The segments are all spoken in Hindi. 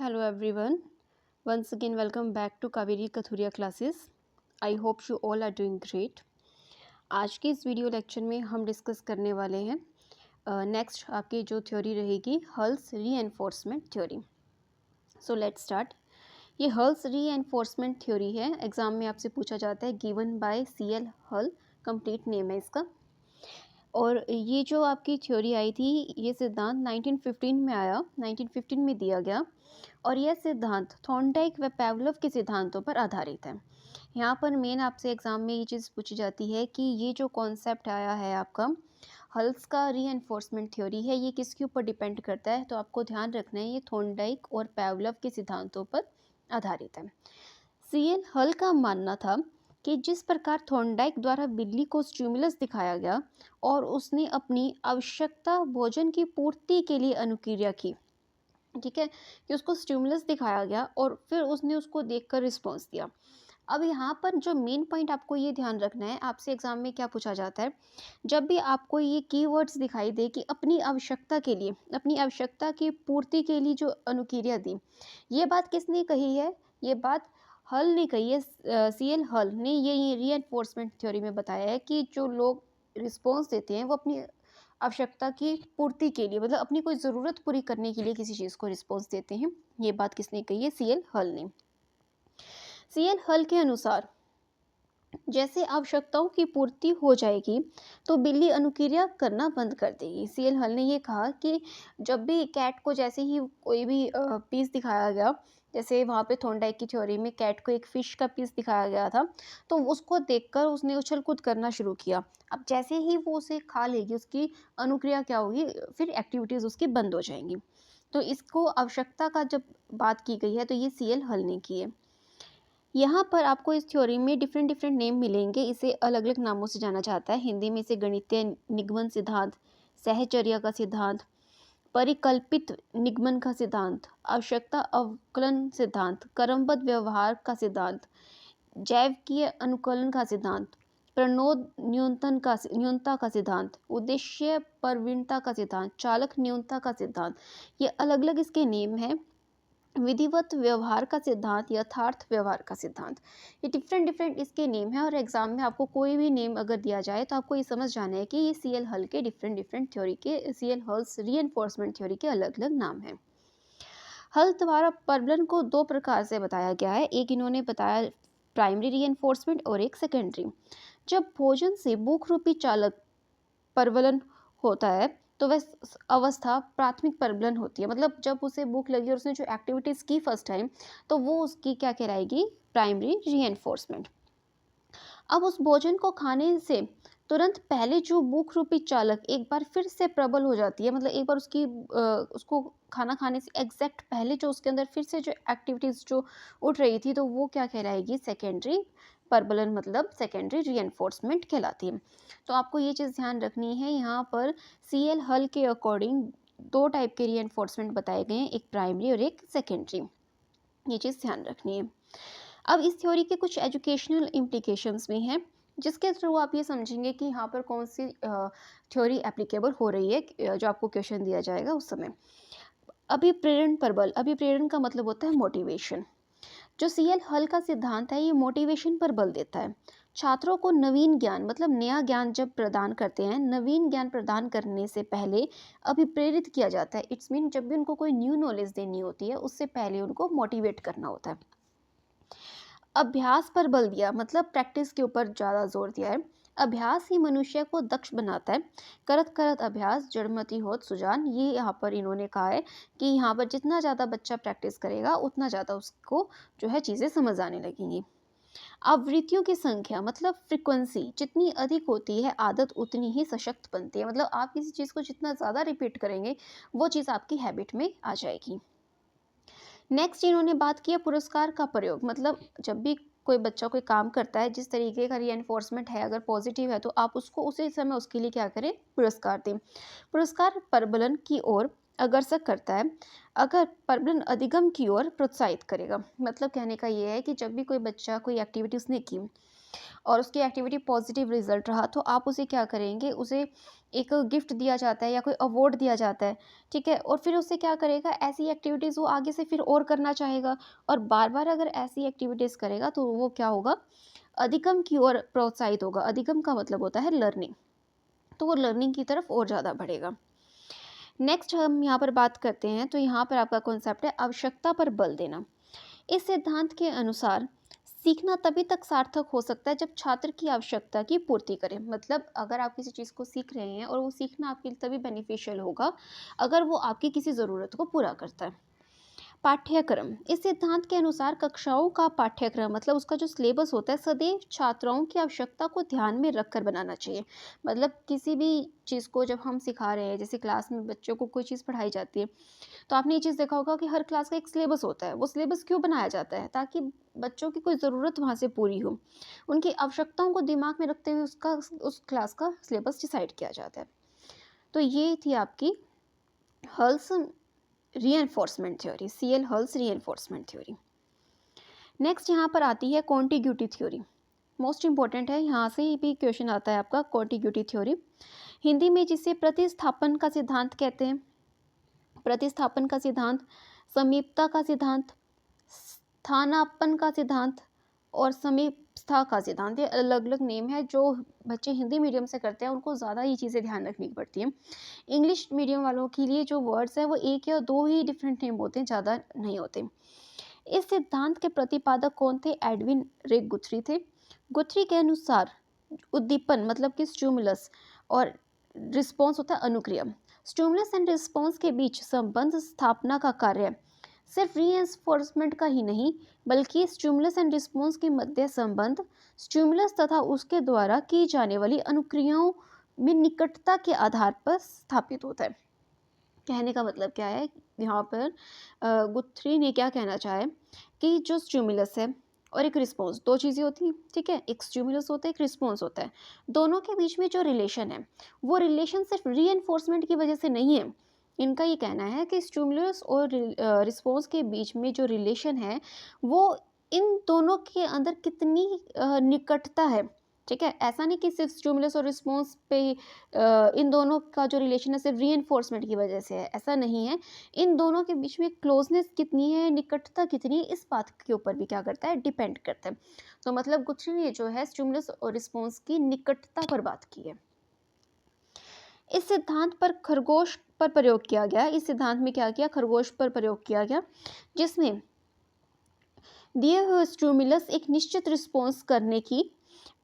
Hello everyone. Once again, welcome back to Kaveri Kathuria classes. I hope you all are doing great. आज के इस वीडियो लेक्चर में हम डिस्कस करने वाले हैं नेक्स्ट आपकी जो थ्योरी रहेगी Hull's reinforcement theory. So let's start. ये हल्स रीएनफोर्समेंट थ्योरी है. एग्जाम में आपसे पूछा जाता है given by CL Hull. Complete name है इसका. और ये जो आपकी थ्योरी आई थी, ये सिद्धांत 1915 में आया, 1915 में दिया गया. और यह सिद्धांत थॉर्नडाइक व पावलोव के सिद्धांतों पर आधारित है. यहाँ पर मेन आपसे एग्जाम में ये चीज़ पूछी जाती है कि ये जो कॉन्सेप्ट आया है आपका हल्स का रीएनफोर्समेंट थ्योरी है, ये किसके ऊपर डिपेंड करता है. तो आपको ध्यान रखना है ये थॉर्नडाइक और पावलोव के सिद्धांतों पर आधारित है. CL हल का मानना था कि जिस प्रकार थॉर्नडाइक द्वारा बिल्ली को स्टिमुलस दिखाया गया और उसने अपनी आवश्यकता भोजन की पूर्ति के लिए अनुक्रिया की, ठीक है, कि उसको स्टिमुलस दिखाया गया और फिर उसने उसको देखकर रिस्पॉन्स दिया. अब यहाँ पर जो मेन पॉइंट आपको ये ध्यान रखना है, आपसे एग्जाम में क्या पूछा जाता है, जब भी आपको ये कीवर्ड्स दिखाई दे कि अपनी आवश्यकता के लिए, अपनी आवश्यकता की पूर्ति के लिए जो अनुक्रिया दी, ये बात किसने कही है? ये बात हल ने कही है. CL हल ने ये रीएनफोर्समेंट थ्योरी में बताया है कि जो लोग रिस्पॉन्स देते हैं वो अपनी आवश्यकता की पूर्ति के लिए, मतलब अपनी कोई ज़रूरत पूरी करने के लिए किसी चीज़ को रिस्पॉन्स देते हैं. ये बात किसने कही है? CL हल ने. CL हल के अनुसार जैसे आवश्यकताओं की पूर्ति हो जाएगी तो बिल्ली अनुक्रिया करना बंद कर देगी. CL हल ने ये कहा कि जब भी कैट को जैसे ही कोई भी पीस दिखाया गया, जैसे वहाँ पे थॉर्नडाइक की थ्योरी में कैट को एक फ़िश का पीस दिखाया गया था, तो उसको देखकर उसने उछल कूद करना शुरू किया. अब जैसे ही वो उसे खा लेगी, उसकी अनुक्रिया क्या होगी, फिर एक्टिविटीज़ उसकी बंद हो जाएंगी. तो इसको आवश्यकता का जब बात की गई है तो ये CL हल ने की है. यहाँ पर आपको इस थ्योरी में डिफरेंट डिफरेंट नेम मिलेंगे. इसे अलग अलग नामों से जाना जाता है. हिंदी में इसे गणितीय निगमन सिद्धांत, सहचर्या का सिद्धांत, परिकल्पित निगमन का सिद्धांत, आवश्यकता अवकलन सिद्धांत, क्रमबद्ध व्यवहार का सिद्धांत, जैविकीय अनुकलन का सिद्धांत, प्रणोद न्यूनता का सिद्धांत, उद्देश्य प्रवीणता का सिद्धांत, चालक न्यूनता का सिद्धांत. ये अलग अलग इसके नेम हैं. विधिवत व्यवहार का सिद्धांत, यथार्थ व्यवहार का सिद्धांत, ये डिफरेंट डिफरेंट इसके नेम हैं. और एग्जाम में आपको कोई भी नेम अगर दिया जाए तो आपको ये समझ जाना है कि ये CL हल के डिफरेंट डिफरेंट थ्योरी के, CL हल्स रीएनफोर्समेंट थ्योरी के अलग अलग नाम हैं. हल द्वारा प्रबलन को दो प्रकार से बताया गया है. एक इन्होंने बताया प्राइमरी रीएनफोर्समेंट और एक सेकेंडरी. जब भोजन से भूख रूपी चालक प्रबलन होता है तो वह अवस्था प्राथमिक प्रबलन होती है. मतलब जब उसे भूख लगी और उसने जो एक्टिविटीज़ की फर्स्ट टाइम, तो वो उसकी क्या कहलाएगी? प्राइमरी रीएनफोर्समेंट. अब उस भोजन को खाने से तुरंत पहले जो भूख रूपी चालक एक बार फिर से प्रबल हो जाती है, मतलब एक बार उसको खाना खाने से एग्जैक्ट पहले जो उसके अंदर फिर से जो एक्टिविटीज़ जो उठ रही थी, तो वो क्या कहलाएगी? सेकेंडरी प्रबलन, मतलब सेकेंडरी रीएनफोर्समेंट कहलाती है. तो आपको ये चीज़ ध्यान रखनी है. यहाँ पर CL हल के अकॉर्डिंग दो टाइप के रीएनफोर्समेंट बताए गए हैं, एक प्राइमरी और एक सेकेंडरी. ये चीज़ ध्यान रखनी है. अब इस थ्योरी के कुछ एजुकेशनल इम्प्लीकेशंस भी हैं, जिसके थ्रू आप ये समझेंगे कि यहाँ पर कौन सी थ्योरी एप्लीकेबल हो रही है, जो आपको क्वेश्चन दिया जाएगा उस समय. अभिप्रेरण प्रबल. अभिप्रेरण का मतलब होता है मोटिवेशन. जो CL हल का सिद्धांत है, ये मोटिवेशन पर बल देता है. छात्रों को नवीन ज्ञान, मतलब नया ज्ञान जब प्रदान करते हैं, नवीन ज्ञान प्रदान करने से पहले अभिप्रेरित किया जाता है. इट्स मीन जब भी उनको कोई न्यू नॉलेज देनी होती है, उससे पहले उनको मोटिवेट करना होता है. अभ्यास पर बल दिया, मतलब प्रैक्टिस के ऊपर ज़्यादा जोर दिया है. अभ्यास ही मनुष्य को दक्ष बनाता है. करत करत अभ्यास जड़मति होत सुजान. ये यहाँ पर इन्होंने कहा है कि यहाँ पर जितना ज़्यादा बच्चा प्रैक्टिस करेगा उतना ज़्यादा उसको जो है चीज़ें समझ आने लगेंगी. आवृत्तियों की संख्या, मतलब फ्रिक्वेंसी जितनी अधिक होती है, आदत उतनी ही सशक्त बनती है. मतलब आप किसी चीज़ को जितना ज़्यादा रिपीट करेंगे, वो चीज़ आपकी हैबिट में आ जाएगी. नेक्स्ट इन्होंने बात किया पुरस्कार का प्रयोग. मतलब जब भी कोई बच्चा कोई काम करता है, जिस तरीके का रीएनफोर्समेंट है, अगर पॉजिटिव है तो आप उसको उसी समय उसके लिए क्या करें? पुरस्कार दें. पुरस्कार प्रबलन की ओर अग्रसर करता है, अगर प्रबलन अधिगम की ओर प्रोत्साहित करेगा. मतलब कहने का ये है कि जब भी कोई बच्चा कोई एक्टिविटी उसने की, और उसकी एक्टिविटी पॉजिटिव रिजल्ट रहा तो आप उसे क्या करेंगे, उसे एक गिफ्ट दिया जाता है या कोई अवार्ड दिया जाता है, ठीक है। और फिर उससे क्या करेगा, ऐसी एक्टिविटीज़ वो आगे से फिर और करना चाहेगा, और बार बार अगर ऐसी एक्टिविटीज़ करेगा तो वो क्या होगा, अधिगम की ओर प्रोत्साहित होगा। अधिगम का मतलब होता है लर्निंग, तो वो लर्निंग की तरफ और ज़्यादा बढ़ेगा। नेक्स्ट हम यहाँ पर बात करते हैं, तो यहाँ पर आपका कॉन्सेप्ट है आवश्यकता पर बल देना। इस सिद्धांत के अनुसार सीखना तभी तक सार्थक हो सकता है जब छात्र की आवश्यकता की पूर्ति करें। मतलब अगर आप किसी चीज़ को सीख रहे हैं और वो सीखना आपके लिए तभी बेनिफिशियल होगा अगर वो आपकी किसी ज़रूरत को पूरा करता है। पाठ्यक्रम, इस सिद्धांत के अनुसार कक्षाओं का पाठ्यक्रम मतलब उसका जो सिलेबस होता है सदैव छात्राओं की आवश्यकता को ध्यान में रखकर बनाना चाहिए। मतलब किसी भी चीज़ को जब हम सिखा रहे हैं, जैसे क्लास में बच्चों को कोई चीज़ पढ़ाई जाती है, तो आपने ये चीज़ देखा होगा कि हर क्लास का एक सिलेबस होता है। वो सिलेबस क्यों बनाया जाता है, ताकि बच्चों की कोई ज़रूरत वहाँ से पूरी हो। उनकी आवश्यकताओं को दिमाग में रखते हुए उस क्लास का सिलेबस डिसाइड किया जाता है। तो ये थी आपकी Hull's reinforcement theory, CL Hull's reinforcement theory. Next यहाँ पर आती है कॉन्टिग्यूटी थ्योरी। मोस्ट इंपॉर्टेंट है, यहाँ से ही भी क्वेश्चन आता है आपका, कॉन्टिग्यूटी थ्योरी, हिंदी में जिसे प्रतिस्थापन का सिद्धांत कहते हैं। प्रतिस्थापन का सिद्धांत, समीपता का सिद्धांत, स्थानापन्न का सिद्धांत और समीपस्था का सिद्धांत, ये अलग अलग नेम है। जो बच्चे हिंदी मीडियम से करते हैं उनको ज़्यादा ये चीज़ें ध्यान रखनी पड़ती हैं। इंग्लिश मीडियम वालों के लिए जो वर्ड्स हैं वो एक या दो ही डिफरेंट नेम होते हैं, ज़्यादा नहीं होते। इस सिद्धांत के प्रतिपादक कौन थे? एडविन रे गुथरी थे। गुथरी के अनुसार उद्दीपन मतलब कि स्टिमुलस और रिस्पॉन्स होता है अनुक्रिया। स्टिमुलस एंड रिस्पॉन्स के बीच संबंध स्थापना का कार्य सिर्फ रीइंफोर्समेंट का ही नहीं बल्कि स्टिमुलस एंड रिस्पॉन्स के मध्य संबंध, स्टिमुलस तथा उसके द्वारा की जाने वाली अनुक्रियाओं में निकटता के आधार पर स्थापित होता है। कहने का मतलब क्या है, यहाँ पर गुथ्री ने क्या कहना चाहे कि जो स्टिमुलस है और एक रिस्पॉन्स, दो चीज़ें होती हैं, ठीक है। एक स्टिमुलस होता है, एक रिस्पॉन्स होता है। दोनों के बीच में जो रिलेशन है वो रिलेशन सिर्फ रीएनफोर्समेंट की वजह से नहीं है। इनका ये कहना है कि स्टिमुलस और रिस्पॉन्स के बीच में जो रिलेशन है वो इन दोनों के अंदर कितनी निकटता है, ठीक है। ऐसा नहीं कि सिर्फ स्टिमुलस और रिस्पॉन्स पे इन दोनों का जो रिलेशन है सिर्फ रीएनफोर्समेंट की वजह से है, ऐसा नहीं है। इन दोनों के बीच में क्लोजनेस कितनी है, निकटता कितनी है, इस बात के ऊपर भी क्या करता है, डिपेंड करता है। तो मतलब गुथरी ने जो है स्टिमुलस और रिस्पॉन्स की निकटता पर बात की है। इस सिद्धांत पर खरगोश पर प्रयोग किया गया। इस सिद्धांत में क्या किया, खरगोश पर प्रयोग किया गया, जिसमें दिए हुए स्टिमुलस एक निश्चित रिस्पॉन्स करने की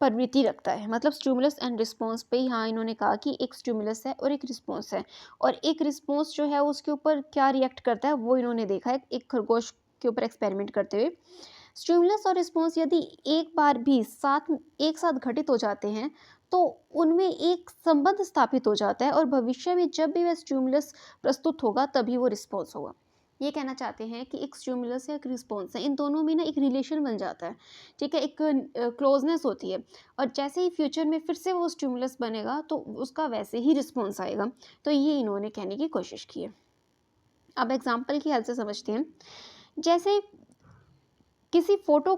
प्रवृत्ति रखता है। मतलब स्टिमुलस एंड रिस्पॉन्स पे यहाँ इन्होंने कहा कि एक स्टिमुलस है और एक रिस्पॉन्स है, और एक रिस्पॉन्स जो है उसके ऊपर क्या रिएक्ट करता है वो इन्होंने देखा है एक खरगोश के ऊपर एक्सपेरिमेंट करते हुए। स्टिमुलस और रिस्पॉन्स यदि एक बार भी एक साथ घटित हो जाते हैं तो उनमें एक संबंध स्थापित हो जाता है, और भविष्य में जब भी वह स्टिमुलस प्रस्तुत होगा तभी वो रिस्पॉन्स होगा। ये कहना चाहते हैं कि एक स्टिमुलस या एक रिस्पॉन्स है, इन दोनों में ना एक रिलेशन बन जाता है, ठीक है, एक क्लोजनेस होती है, और जैसे ही फ्यूचर में फिर से वो स्टिमुलस बनेगा तो उसका वैसे ही रिस्पॉन्स आएगा। तो ये इन्होंने कहने की कोशिश की है। अब एग्जाम्पल की हेल्प से समझते हैं। जैसे किसी फोटो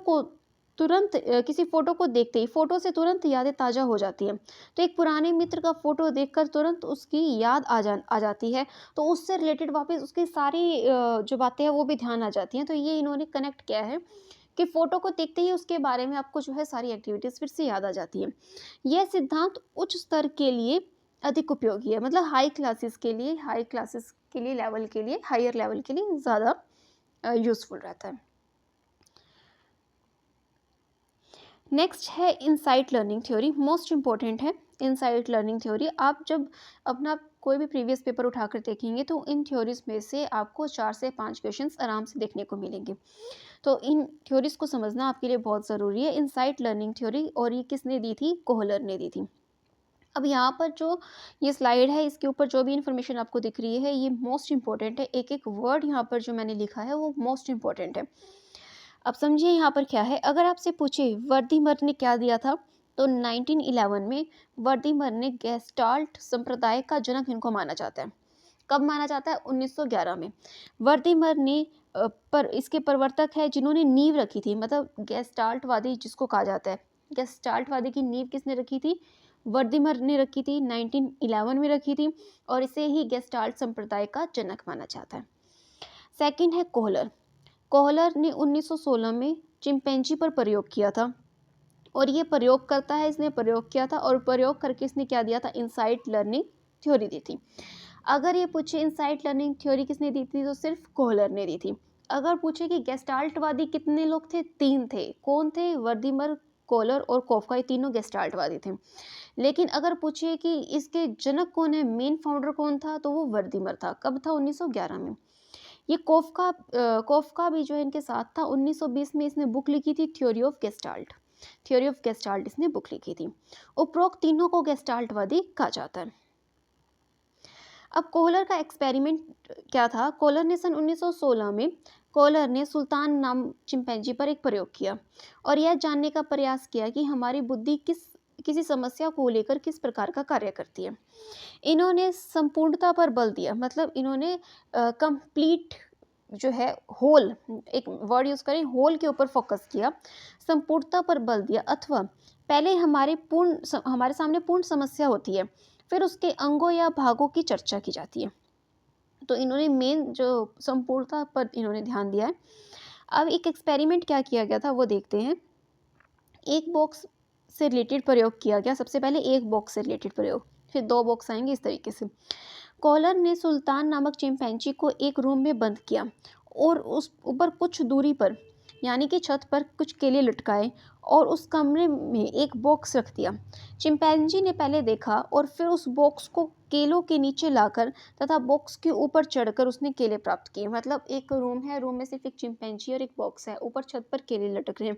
को देखते ही फोटो से तुरंत यादें ताज़ा हो जाती हैं, तो एक पुराने मित्र का फोटो देखकर तुरंत उसकी याद आ जाती है, तो उससे रिलेटेड वापस उसकी सारी जो बातें हैं वो भी ध्यान आ जाती हैं। तो ये इन्होंने कनेक्ट किया है कि फ़ोटो को देखते ही उसके बारे में आपको जो है सारी एक्टिविटीज़ फिर से याद आ जाती है। यह सिद्धांत उच्च स्तर के लिए अधिक उपयोगी है, मतलब हाई क्लासेस के लिए लेवल के लिए, हायर लेवल के लिए ज़्यादा यूज़फुल रहता है। नेक्स्ट है insight learning theory, most important है इनसाइट लर्निंग थ्योरी। आप जब अपना कोई भी प्रीवियस पेपर उठाकर देखेंगे तो इन थ्योरीज में से आपको 4 से 5 क्वेश्चंस आराम से देखने को मिलेंगे। तो इन थ्योरीज को समझना आपके लिए बहुत ज़रूरी है। इनसाइट लर्निंग थ्योरी, और ये किसने दी थी, कोहलर ने दी थी। अब यहाँ पर जो ये स्लाइड है इसके ऊपर जो भी इन्फॉर्मेशन आपको दिख रही है ये मोस्ट इंपॉर्टेंट है। एक एक वर्ड यहाँ पर जो मैंने लिखा है वो मोस्ट इंपॉर्टेंट है। अब समझिए यहाँ पर क्या है, अगर आपसे पूछे वर्दीमर ने क्या दिया था, तो 1911 में वर्दीमर ने गेस्टाल्ट संप्रदाय का जनक इनको माना जाता है। कब माना जाता है, 1911 में। वर्दीमर ने पर इसके प्रवर्तक है जिन्होंने नींव रखी थी, मतलब गेस्टाल्टवादी जिसको कहा जाता है, गेस्टाल्टवादी की नींव किसने रखी थी? वर्दीमर ने रखी थी, 1911 में रखी थी, और इसे ही गेस्टाल्ट संप्रदाय का जनक माना जाता है। सेकंड है कोहलर। कोहलर ने 1916 में चिंपैंजी पर प्रयोग किया था, और ये प्रयोग करता है, इसने प्रयोग किया था, और प्रयोग करके इसने क्या दिया था? इनसाइट लर्निंग थ्योरी दी थी। अगर ये पूछे इनसाइट लर्निंग थ्योरी किसने दी थी, तो सिर्फ कोहलर ने दी थी। अगर पूछे कि गेस्टाल्टवादी कितने लोग थे? 3 थे। कौन थे? वर्दीमर, कोहलर और कोफका, ये तीनों गेस्टाल्टवादी थे। लेकिन अगर पूछिए कि इसके जनक कौन है, मेन फाउंडर कौन था, तो वो वर्दीमर था। कब था? 1911 में। ये कोफका भी जो है इनके साथ था। 1920 में इसने बुक लिखी थी theory of gestalt. Theory of gestalt इसने बुक लिखी थी। उपरोक्त तीनों को गेस्टाल्टवादी कहा जाता है। अब कोहलर का एक्सपेरिमेंट क्या था? कोहलर ने सन 1916 में कोहलर ने सुल्तान नाम चिंपैंजी पर एक प्रयोग किया और यह जानने का प्रयास किया कि हमारी बुद्धि किसी समस्या को लेकर किस प्रकार का कार्य करती है। इन्होंने संपूर्णता पर बल दिया, मतलब इन्होंने कंप्लीट जो है होल, एक वर्ड यूज करें, होल के ऊपर फोकस किया, संपूर्णता पर बल दिया। अथवा पहले हमारे सामने पूर्ण समस्या होती है, फिर उसके अंगों या भागों की चर्चा की जाती है। तो इन्होंने मेन जो संपूर्णता पर इन्होंने ध्यान दिया है। अब एक एक्सपेरिमेंट क्या किया गया था वो देखते हैं। एक बॉक्स से रिलेटेड प्रयोग किया गया। सबसे पहले एक बॉक्स से रिलेटेड प्रयोग, फिर 2 बॉक्स आएंगे इस तरीके से। कॉलर ने सुल्तान नामक चिंपैंजी को एक रूम में बंद किया और उस ऊपर कुछ दूरी पर, यानी कि छत पर, कुछ केले लटकाए और उस कमरे में एक बॉक्स रख दिया। चिंपैंजी ने पहले देखा और फिर उस बॉक्स को केलों के नीचे लाकर तथा बॉक्स के ऊपर चढ़कर उसने केले प्राप्त किए। मतलब एक रूम है, रूम में सिर्फ एक चिंपैंजी और एक बॉक्स है, ऊपर छत पर केले लटक रहे हैं।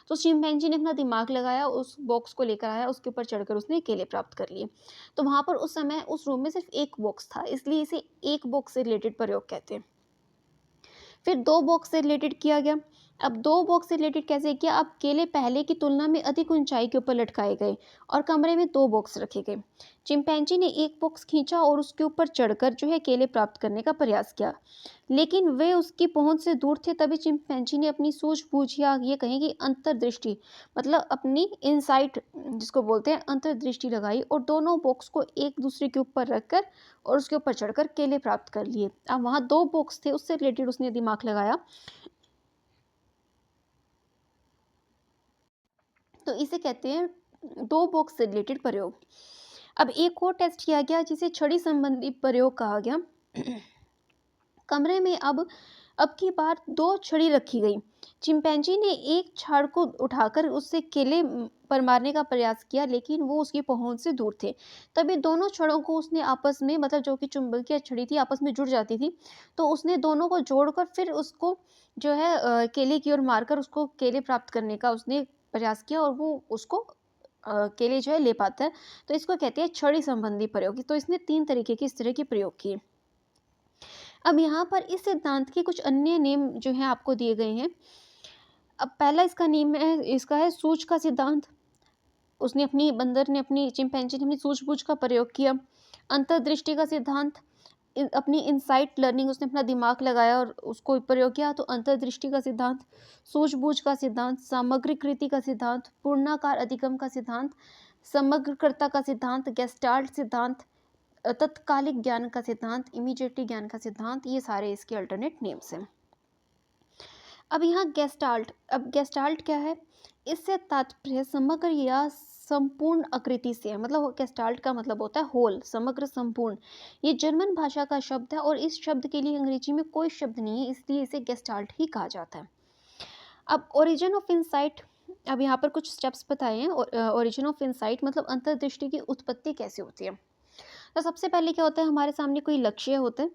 तो चिंपैंजी ने अपना दिमाग लगाया, उस बॉक्स को लेकर आया, उसके ऊपर चढ़कर उसने केले प्राप्त कर लिए। तो वहाँ पर उस समय उस रूम में सिर्फ एक बॉक्स था, इसलिए इसे एक बॉक्स से रिलेटेड प्रयोग कहते हैं। फिर 2 बॉक्स से रिलेटेड किया गया। अब 2 बॉक्स से रिलेटेड कैसे किया? अब केले पहले की तुलना में अधिक ऊंचाई के ऊपर लटकाए गए और कमरे में 2 बॉक्स रखे गए। चिंपैंजी ने एक बॉक्स खींचा और उसके ऊपर चढ़कर जो है केले प्राप्त करने का प्रयास किया, लेकिन वे उसकी पहुंच से दूर थे। तभी चिंपैंजी ने अपनी सूझबूझ, या ये कहें कि अंतर्दृष्टि, मतलब अपनी इनसाइट जिसको बोलते हैं, अंतर्दृष्टि लगाई और दोनों बॉक्स को एक दूसरे के ऊपर रखकर और उसके ऊपर चढ़कर केले प्राप्त कर लिए। अब वहाँ 2 बॉक्स थे, उससे रिलेटेड उसने दिमाग लगाया, तो इसे कहते हैं 2 बॉक्स से रिलेटेड प्रयोग। अब एक और टेस्ट किया गया जिसे छड़ी संबंधी प्रयोग कहा गया। कमरे में अब की बार 2 छड़ी रखी गई। चिंपैंजी ने एक छड़ को उठाकर उससे केले पर मारने का प्रयास किया, लेकिन वो उसकी पहुंच से दूर थे। तभी दोनों छड़ों को उसने आपस में, मतलब जो कि चुंबकीय छड़ी थी, आपस में जुड़ जाती थी, तो उसने दोनों को जोड़कर फिर उसको जो है केले की ओर मारकर उसको केले प्राप्त करने का उसने प्रयास किया और वो उसको केले जो है ले पाता है। तो इसको कहते हैं छड़ी संबंधी प्रयोग। तो इसने 3 तरीके के इस तरह के प्रयोग किए। अब यहाँ पर इस सिद्धांत के कुछ अन्य नेम जो हैं आपको दिए गए हैं। अब पहला इसका है सूझ का सिद्धांत। अपनी चिंपैंजी ने अपनी सूझबूझ का प्रयोग किया। अंतर्दृष्टि का सिद्धांत, अपनी इनसाइट लर्निंग, उसने अपना दिमाग लगाया और उसको प्रयोग किया, तो अंतर्दृष्टि का सिद्धांत। सूझबूझ का सिद्धांत, सामग्रीकृति का सिद्धांत, पूर्णाकार अधिगम का सिद्धांत, समग्रकर्ता का सिद्धांत, गेस्टाल्ट सिद्धांत, तत्कालिक ज्ञान का सिद्धांत, इमीडिएटली ज्ञान का सिद्धांत, ये सारे इसके अल्टरनेट नेम्स हैं। अब यहाँ गेस्टाल्ट क्या है? इससे तात्पर्य समग्र या संपूर्ण आकृति से है। मतलब गेस्टाल्ट का मतलब होता है होल, समग्र, संपूर्ण। ये जर्मन भाषा का शब्द है और इस शब्द के लिए अंग्रेजी में कोई शब्द नहीं है, इसलिए इसे गेस्टाल्ट ही कहा जाता है। अब ओरिजिन ऑफ इंसाइट, अब यहाँ पर कुछ स्टेप्स बताए हैं। ओरिजिन ऑफ इंसाइट मतलब अंतर्दृष्टि की उत्पत्ति कैसे होती है। तो सबसे पहले क्या होता है, हमारे सामने कोई लक्ष्य होता है,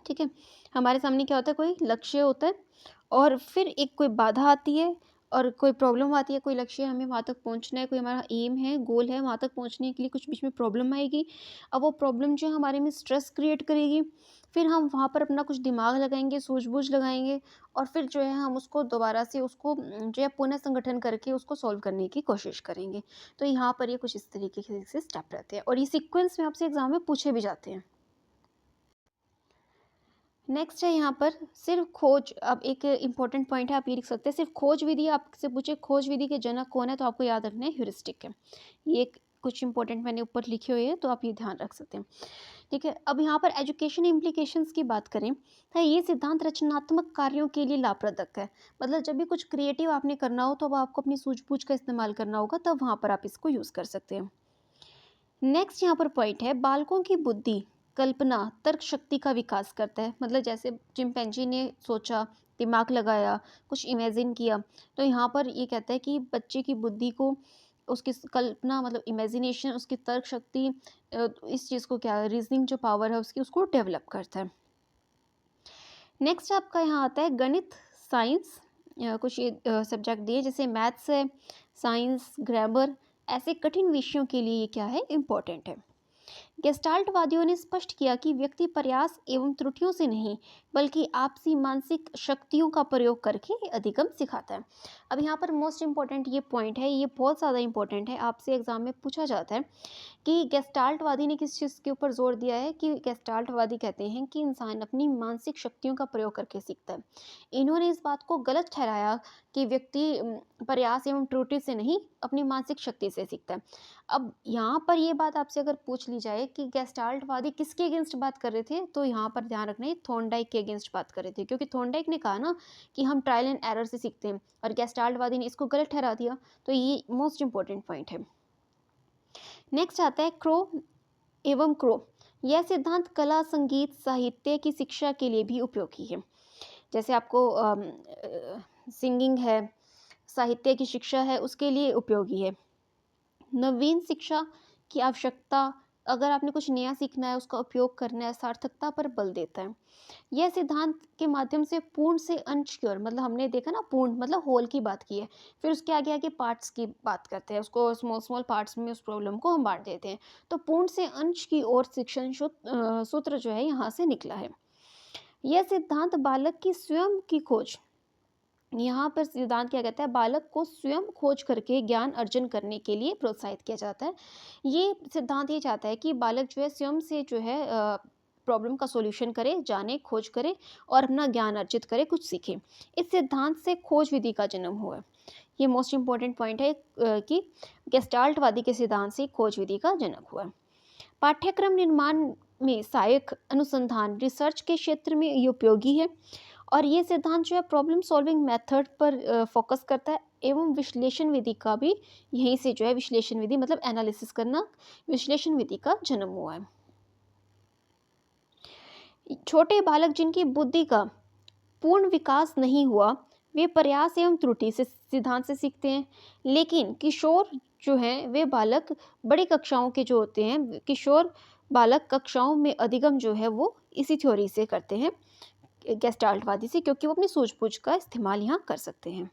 ठीक है, हमारे सामने क्या होता है, कोई लक्ष्य होता है, और फिर एक कोई बाधा आती है और कोई प्रॉब्लम आती है। कोई लक्ष्य है, हमें वहाँ तक पहुँचना है, कोई हमारा एम है, गोल है, वहाँ तक पहुँचने के लिए कुछ बीच में प्रॉब्लम आएगी। अब वो प्रॉब्लम जो है हमारे में स्ट्रेस क्रिएट करेगी, फिर हम वहाँ पर अपना कुछ दिमाग लगाएंगे, सूझबूझ लगाएंगे, और फिर जो है हम उसको दोबारा से उसको जो है पुनः संगठन करके उसको सॉल्व करने की कोशिश करेंगे। तो यहाँ पर ये कुछ इस तरीके से स्टेप रहते हैं और ये सीक्वेंस में आपसे एग्जाम में पूछे भी जाते हैं। नेक्स्ट है यहाँ पर सिर्फ खोज। अब एक इम्पॉर्टेंट पॉइंट है, आप ये लिख सकते हैं सिर्फ खोज विधि, आपसे पूछे खोज विधि के जनक कौन है तो आपको याद रखना है ह्यूरिस्टिक है। ये कुछ इंपॉर्टेंट मैंने ऊपर लिखे हुए हैं तो आप ये ध्यान रख सकते हैं। ठीक है, अब यहाँ पर एजुकेशन इम्प्लीकेशंस की बात करें तो ये सिद्धांत रचनात्मक कार्यों के लिए लाभप्रदक है। मतलब जब भी कुछ क्रिएटिव आपने करना हो तो अब आपको अपनी सूझबूझ का इस्तेमाल करना होगा, तब वहाँ पर आप इसको यूज़ कर सकते हैं। नेक्स्ट यहाँ पर पॉइंट है बालकों की बुद्धि, कल्पना, तर्क शक्ति का विकास करता है। मतलब जैसे चिंपैंजी ने सोचा, दिमाग लगाया, कुछ इमेजिन किया, तो यहाँ पर ये कहता है कि बच्चे की बुद्धि को, उसकी कल्पना मतलब इमेजिनेशन, उसकी तर्क शक्ति, इस चीज़ को क्या रीजनिंग जो पावर है उसकी, उसको डेवलप करता है। नेक्स्ट आपका यहाँ आता है गणित, साइंस, कुछ ये सब्जेक्ट दिए जैसे मैथ्स है, साइंस, ग्रामर, ऐसे कठिन विषयों के लिए ये क्या है इम्पोर्टेंट है। गेस्टाल्टवादियों ने स्पष्ट किया कि व्यक्ति प्रयास एवं त्रुटियों से नहीं बल्कि आपसी मानसिक शक्तियों का प्रयोग करके अधिगम सिखाता है। अब यहाँ पर मोस्ट इम्पॉर्टेंट ये पॉइंट है, ये बहुत ज़्यादा इम्पोर्टेंट है, आपसे एग्जाम में पूछा जाता है कि गेस्टाल्टवादी ने किस चीज़ के ऊपर जोर दिया है। कि गेस्टाल्टवादी कहते हैं कि इंसान अपनी मानसिक शक्तियों का प्रयोग करके सीखता है। इन्होंने इस बात को गलत ठहराया कि व्यक्ति प्रयास एवं त्रुटि से नहीं अपनी मानसिक शक्ति से सीखता है। अब यहाँ पर ये बात आपसे अगर पूछ ली जाए कि गेस्टाल्टवादी किसके अगेंस्ट बात कर रहे थे, तो यहाँ पर ध्यान रखना है थॉर्नडाइक के अगेंस्ट बात कर रहे थे, क्योंकि थॉर्नडाइक ने कहा ना कि हम ट्रायल एंड एरर से सीखते हैं और गेस्टाल्टवादी ने इसको गलत ठहरा दिया। तो ये मोस्ट इंपॉर्टेंट पॉइंट है। नेक्स्ट आता है क्रो एवं क्रो। यह सिद्धांत कला, संगीत, साहित्य की शिक्षा के लिए भी उपयोगी है। जैसे आपको सिंगिंग है, साहित्य की शिक्षा है, उसके लिए उपयोगी है। नवीन शिक्षा की आवश्यकता, अगर आपने कुछ नया सीखना है, उसका उपयोग करना है, सार्थकता पर बल देता है। यह सिद्धांत के माध्यम से पूर्ण से अंश की ओर, मतलब हमने देखा ना पूर्ण मतलब होल की बात की है, फिर उसके आगे आगे पार्ट्स की बात करते हैं, उसको स्मॉल स्मॉल पार्ट्स में उस प्रॉब्लम को हम बांट देते हैं। तो पूर्ण से अंश की ओर शिक्षण सूत्र जो है यहाँ से निकला है। यह सिद्धांत बालक की स्वयं की खोज, यहाँ पर सिद्धांत क्या कहता है, बालक को स्वयं खोज करके ज्ञान अर्जन करने के लिए प्रोत्साहित किया जाता है। ये सिद्धांत ये चाहता है कि बालक जो है स्वयं से जो है प्रॉब्लम का सॉल्यूशन करे, जाने, खोज करे और अपना ज्ञान अर्जित करे, कुछ सीखे। इस सिद्धांत से खोज विधि का जन्म हुआ है। ये मोस्ट इंपॉर्टेंट पॉइंट है कि गेस्टाल्टवादी के सिद्धांत से खोज विधि का जनक हुआ है। पाठ्यक्रम निर्माण में सहायक अनुसंधान, रिसर्च के क्षेत्र में ये उपयोगी है। और ये सिद्धांत जो है प्रॉब्लम सॉल्विंग मेथड पर फोकस करता है एवं विश्लेषण विधि का भी यहीं से जो है, विश्लेषण विधि मतलब एनालिसिस करना, विश्लेषण विधि का जन्म हुआ है। छोटे बालक जिनकी बुद्धि का पूर्ण विकास नहीं हुआ, वे प्रयास एवं त्रुटि से सिद्धांत से सीखते हैं। लेकिन किशोर जो हैं वे बालक बड़ी कक्षाओं के जो होते हैं, किशोर बालक कक्षाओं में अधिगम जो है वो इसी थ्योरी से करते हैं, गेस्टाल्टवादी से, क्योंकि वो अपनी सूझबूझ का इस्तेमाल यहाँ कर सकते हैं।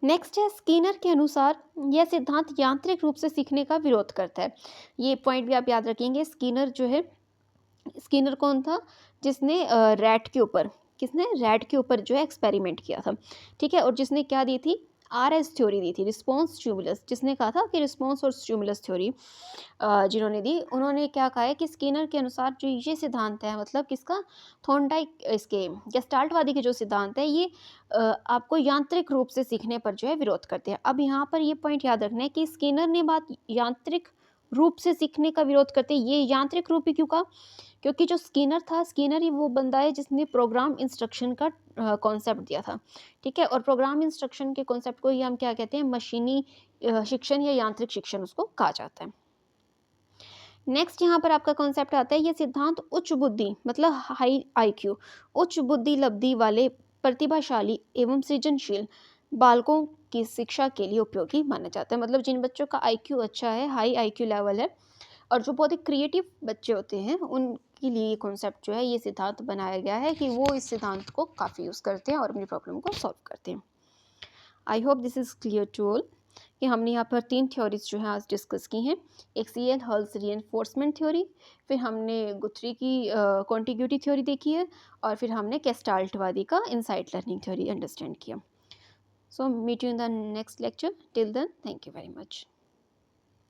नेक्स्ट है स्कीनर के अनुसार यह सिद्धांत यांत्रिक रूप से सीखने का विरोध करता है। ये पॉइंट भी आप याद रखेंगे। स्कीनर जो है, स्कीनर कौन था जिसने रैट के ऊपर, किसने रैट के ऊपर जो है एक्सपेरिमेंट किया था, ठीक है, और जिसने क्या दी थी, आरएस थ्योरी दी थी, रिस्पॉन्स स्टिमुलस, जिसने कहा था कि रिस्पॉन्स और स्टिमुलस थ्योरी जिन्होंने दी, उन्होंने क्या कहा है कि स्कीनर के अनुसार जो ये सिद्धांत है, मतलब किसका, थॉर्नडाइक, इसके गेस्टाल्टवादी के जो सिद्धांत है ये आपको यांत्रिक रूप से सीखने पर जो है विरोध करते हैं। अब यहाँ पर ये पॉइंट याद रखना है कि स्कीनर ने बात यांत्रिक रूप से सीखने का विरोध करते हैं। ये यांत्रिक रूप ही क्यों कहा, क्योंकि जो स्कीनर था, स्कीनर ही वो बंदा है जिसने प्रोग्राम इंस्ट्रक्शन का कॉन्सेप्ट दिया था, ठीक है, और प्रोग्राम इंस्ट्रक्शन के कॉन्सेप्ट को ही हम क्या कहते हैं, मशीनी शिक्षण या यांत्रिक शिक्षण उसको कहा जाता है। नेक्स्ट यहाँ पर आपका कॉन्सेप्ट आता है, ये सिद्धांत उच्च बुद्धि मतलब हाई आईक्यू, उच्च बुद्धि लब्धि वाले प्रतिभाशाली एवं सृजनशील बालकों की शिक्षा के लिए उपयोगी माना जाता है। मतलब जिन बच्चों का आईक्यू अच्छा है, हाई आईक्यू लेवल है, और जो बहुत ही क्रिएटिव बच्चे होते हैं, उनके लिए ये कॉन्सेप्ट जो है, ये सिद्धांत बनाया गया है कि वो इस सिद्धांत को काफ़ी यूज़ करते हैं और अपनी प्रॉब्लम को सॉल्व करते हैं। I hope this is clear to all कि हमने यहाँ पर 3 थ्योरीज जो हैं आज डिस्कस की हैं। एक सीएल हल्स रीइंफोर्समेंट थ्योरी, फिर हमने गुथरी की कॉन्टिग्यूटी थ्योरी देखी है, और फिर हमने गेस्टाल्टवादी का इनसाइट लर्निंग थ्योरी अंडरस्टैंड किया। So meet you in the next lecture. Till then, thank you very much.